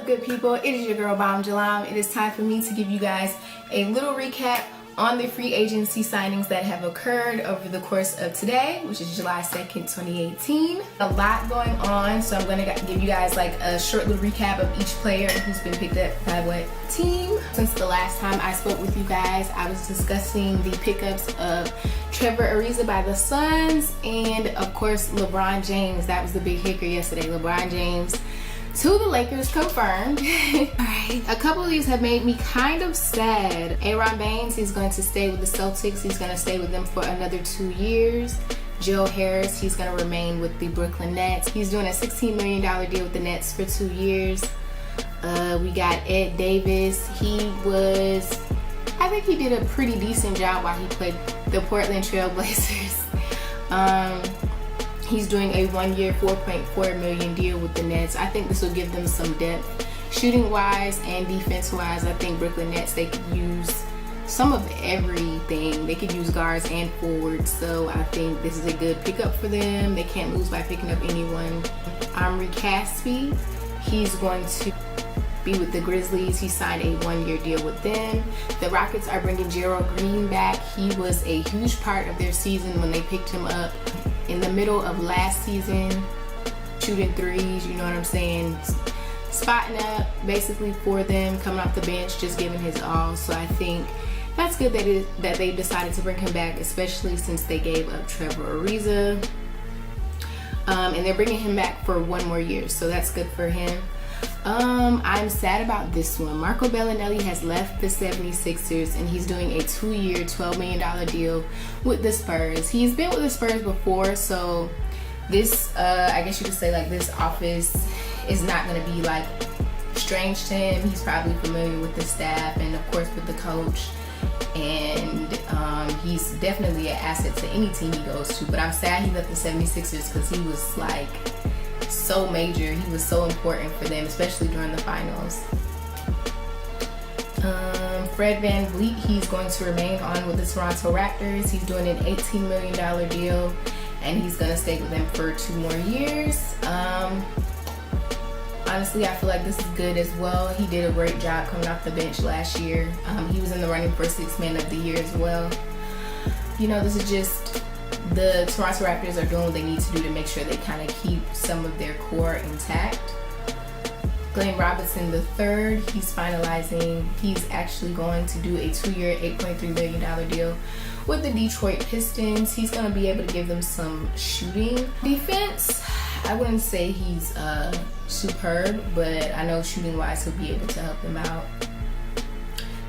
up, good people? It is your girl Bomb Jalam. It is time for me to give you guys a little recap on the free agency signings that have occurred over the course of today, which is July 2nd, 2018. A lot going on, so I'm gonna give you guys like a short little recap of each player who's been picked up by what team. Since the last time I spoke with you guys, I was discussing the pickups of Trevor Ariza by the Suns and of course LeBron James. That was the big hitter yesterday. LeBron James to the Lakers, confirmed. Alright, a couple of these have made me kind of sad. Aaron Baines, he's going to stay with the Celtics. He's going to stay with them for another 2 years. Joe Harris, he's going to remain with the Brooklyn Nets. He's doing a $16 million deal with the Nets for 2 years. We got Ed Davis. I think he did a pretty decent job while he played the Portland Trail Blazers. He's doing a 1 year, $4.4 million deal with the Nets. I think this will give them some depth. Shooting wise and defense wise, I think Brooklyn Nets, they could use some of everything. They could use guards and forwards. So I think this is a good pickup for them. They can't lose by picking up anyone. Omri Caspi, he's going to be with the Grizzlies. He signed a 1 year deal with them. The Rockets are bringing Gerald Green back. He was a huge part of their season when they picked him up in the middle of last season, shooting threes, you know what I'm saying, spotting up basically for them, coming off the bench, just giving his all. So I think that's good that they decided to bring him back, especially since they gave up Trevor Ariza. And they're bringing him back for 1 more year, so that's good for him. I'm sad about this one. Marco Bellinelli has left the 76ers and he's doing a 2 year, $12 million deal with the Spurs. He's been with the Spurs before, so this, I guess you could say like this office is not going to be like strange to him. He's probably familiar with the staff and of course with the coach. And he's definitely an asset to any team he goes to. But I'm sad he left the 76ers because he was like so major. He was so important for them, especially during the finals. Fred VanVleet, he's going to remain on with the Toronto Raptors. He's doing an $18 million deal and he's going to stay with them for 2 more years. Honestly, I feel like this is good as well. He did a great job coming off the bench last year. He was in the running for 6th Man of the Year as well. You know, this is just the Toronto Raptors are doing what they need to do to make sure they kind of keep some of their core intact. Glenn Robinson III, he's actually going to do a 2 year, $8.3 million deal with the Detroit Pistons. He's going to be able to give them some shooting. Defense, I wouldn't say he's superb, but I know shooting wise he'll be able to help them out.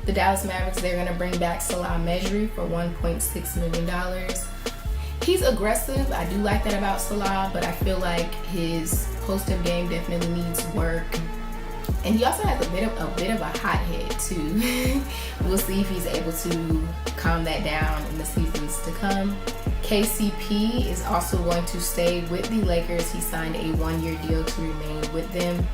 The Dallas Mavericks, they're going to bring back Salah Mejri for $1.6 million. He's aggressive. I do like that about Salah, but I feel like his post-up game definitely needs work. And he also has a bit of a hot head too. We'll see if he's able to calm that down in the seasons to come. KCP is also going to stay with the Lakers. He signed a 1 year deal to remain with them.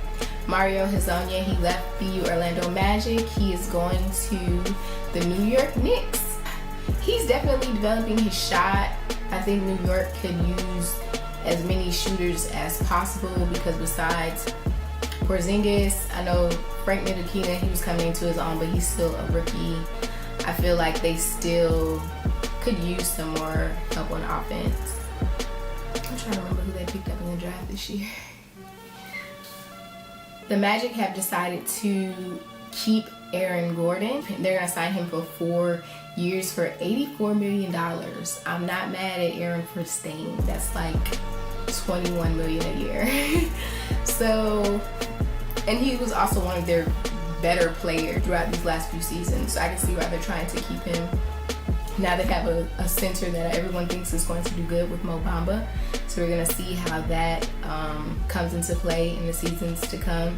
Mario Hezonja, he left the Orlando Magic. He is going to the New York Knicks. He's definitely developing his shot. I think New York could use as many shooters as possible because besides Porzingis, I know Frank Ntilikina, he was coming into his own, but he's still a rookie. I feel like they still could use some more help on offense. I'm trying to remember who they picked up in the draft this year. The Magic have decided to keep Aaron Gordon. They're going to sign him for 4 years for $84 million. I'm not mad at Aaron for staying. That's like $21 million a year. So, and he was also one of their better players throughout these last few seasons. So I can see why they're trying to keep him. Now they have a center that everyone thinks is going to do good with Mo Bamba. So we're going to see how that comes into play in the seasons to come.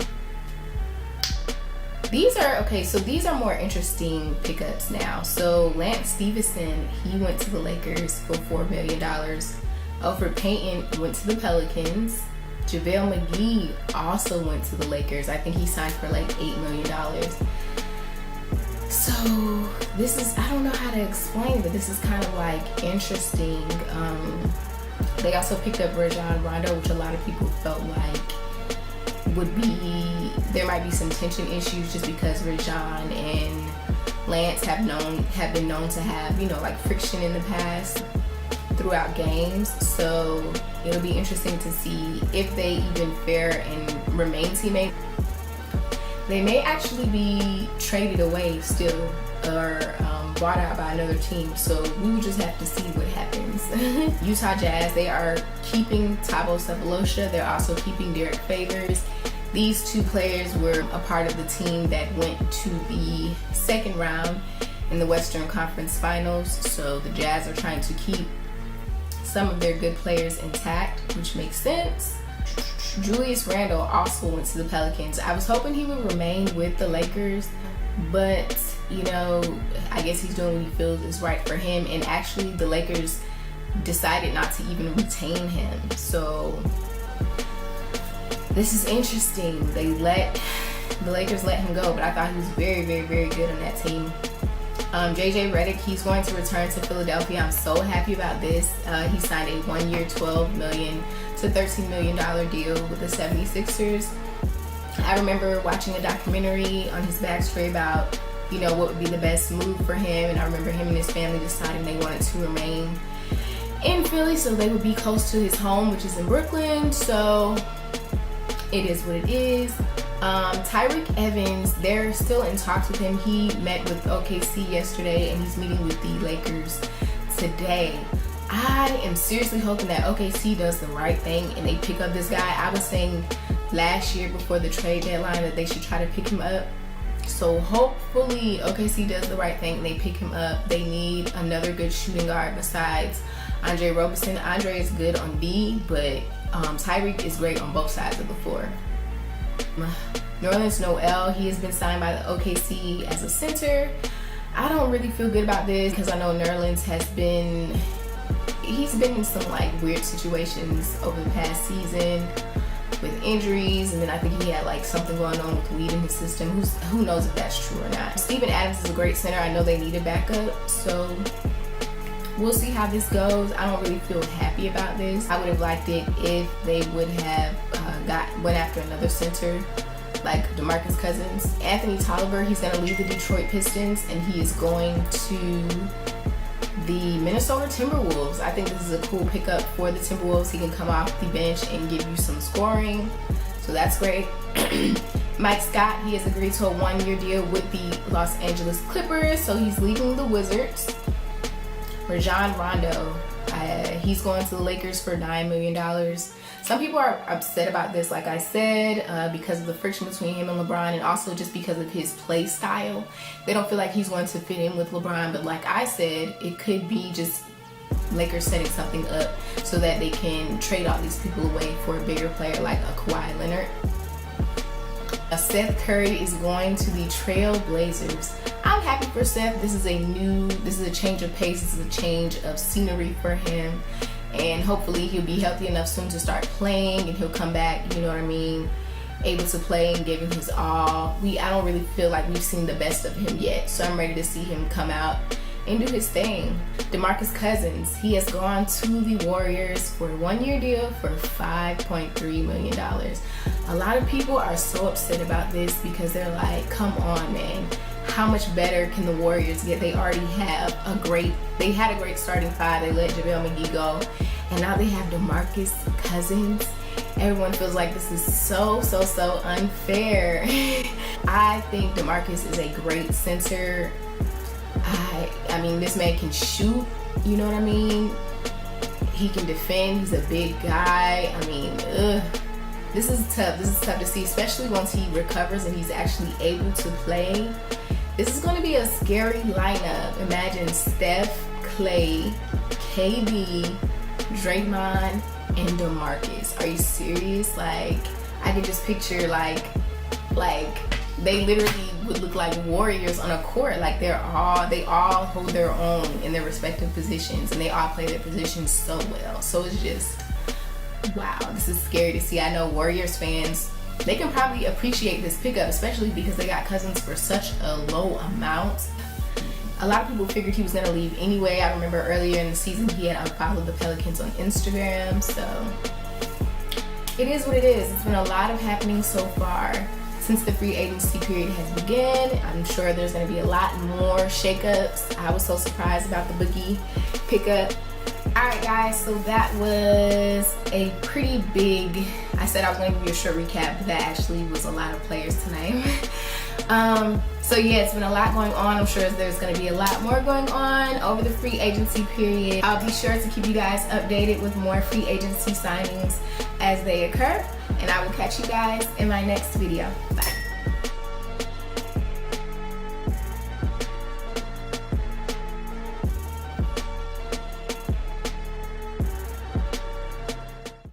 These are more interesting pickups now. So Lance Stevenson, he went to the Lakers for $4 million. Elfrid Payton went to the Pelicans. JaVale McGee also went to the Lakers. I think he signed for like $8 million. So this is, I don't know how to explain, but this is kind of like interesting. They also picked up Rajon Rondo, which a lot of people felt like would be there might be some tension issues just because Rajon and Lance have been known to have, you know, like friction in the past throughout games. So it'll be interesting to see if they even fare and remain teammates. They may actually be traded away still, or bought out by another team. So we will just have to see what happens. Utah Jazz, they are keeping Thabo Sefolosha. They're also keeping Derek Favors. These two players were a part of the team that went to the second round in the Western Conference Finals. So the Jazz are trying to keep some of their good players intact, which makes sense. Julius Randle also went to the Pelicans. I was hoping he would remain with the Lakers, but you know, I guess he's doing what he feels is right for him. And actually the Lakers decided not to even retain him. So this is interesting. The Lakers let him go, but I thought he was very, very, very good on that team. JJ Redick, he's going to return to Philadelphia. I'm so happy about this. He signed a 1-year $12 million to $13 million deal with the 76ers. I remember watching a documentary on his backstory about, you know, what would be the best move for him, and I remember him and his family deciding they wanted to remain in Philly so they would be close to his home, which is in Brooklyn. So it is what it is. Tyreke Evans, they're still in talks with him. He met with OKC yesterday and he's meeting with the Lakers today. I am seriously hoping that OKC does the right thing and they pick up this guy. I was saying last year before the trade deadline that they should try to pick him up. So hopefully OKC does the right thing and they pick him up. They need another good shooting guard besides Andre Roberson. Andre is good on D, but Tyreke is great on both sides of the floor. Nerlens Noel, he has been signed by the OKC as a center. I don't really feel good about this because I know Nerlens he's been in some like weird situations over the past season with injuries, and then I think he had like something going on with weed in his system. Who knows if that's true or not. Steven Adams is a great center. I know they need a backup, so we'll see how this goes. I don't really feel happy about this. I would have liked it if they would have went after another center like Demarcus Cousins. Anthony Tolliver, he's going to leave the Detroit Pistons and he is going to the Minnesota Timberwolves. I think this is a cool pickup for the Timberwolves. He can come off the bench and give you some scoring, so that's great. Mike Scott, he has agreed to a 1-year deal with the Los Angeles Clippers, so he's leaving the Wizards. Rajon Rondo, he's going to the Lakers for $9 million. Some people are upset about this, like I said, because of the friction between him and LeBron, and also just because of his play style. They don't feel like he's going to fit in with LeBron, but like I said, it could be just Lakers setting something up so that they can trade all these people away for a bigger player like a Kawhi Leonard. Seth Curry is going to the Trail Blazers. I'm happy for Seth. This is a change of pace. This is a change of scenery for him. And hopefully he'll be healthy enough soon to start playing and he'll come back, you know what I mean, able to play and giving his all. I don't really feel like we've seen the best of him yet, so I'm ready to see him come out and do his thing. Demarcus Cousins, he has gone to the Warriors for a 1-year deal for $5.3 million. A lot of people are so upset about this because they're like, come on, man. How much better can the Warriors get? They already have they had a great starting five. They let JaVale McGee go, and now they have DeMarcus Cousins. Everyone feels like this is so unfair. I think DeMarcus is a great center. I mean, this man can shoot, you know what I mean? He can defend. He's a big guy. I mean, this is tough. This is tough to see, especially once he recovers and he's actually able to play. This is going to be a scary lineup. Imagine Steph, Clay, KD, Draymond, and DeMarcus. Are you serious? Like, I can just picture like they literally would look like warriors on a court. Like they all hold their own in their respective positions, and they all play their positions so well. So it's just, wow, this is scary to see. I know Warriors fans, they can probably appreciate this pickup, especially because they got Cousins for such a low amount. A lot of people figured he was going to leave anyway. I remember earlier in the season he had unfollowed the Pelicans on Instagram, so it is what it is. It's been a lot of happening so far. since the free agency period has begun. I'm sure there's going to be a lot more shakeups. I was so surprised about the Boogie pickup. Alright guys, so that was a pretty big, I said I was going to give you a short recap, but that actually was a lot of players tonight. So yeah, it's been a lot going on. I'm sure there's going to be a lot more going on over the free agency period. I'll be sure to keep you guys updated with more free agency signings as they occur, and I will catch you guys in my next video. Bye.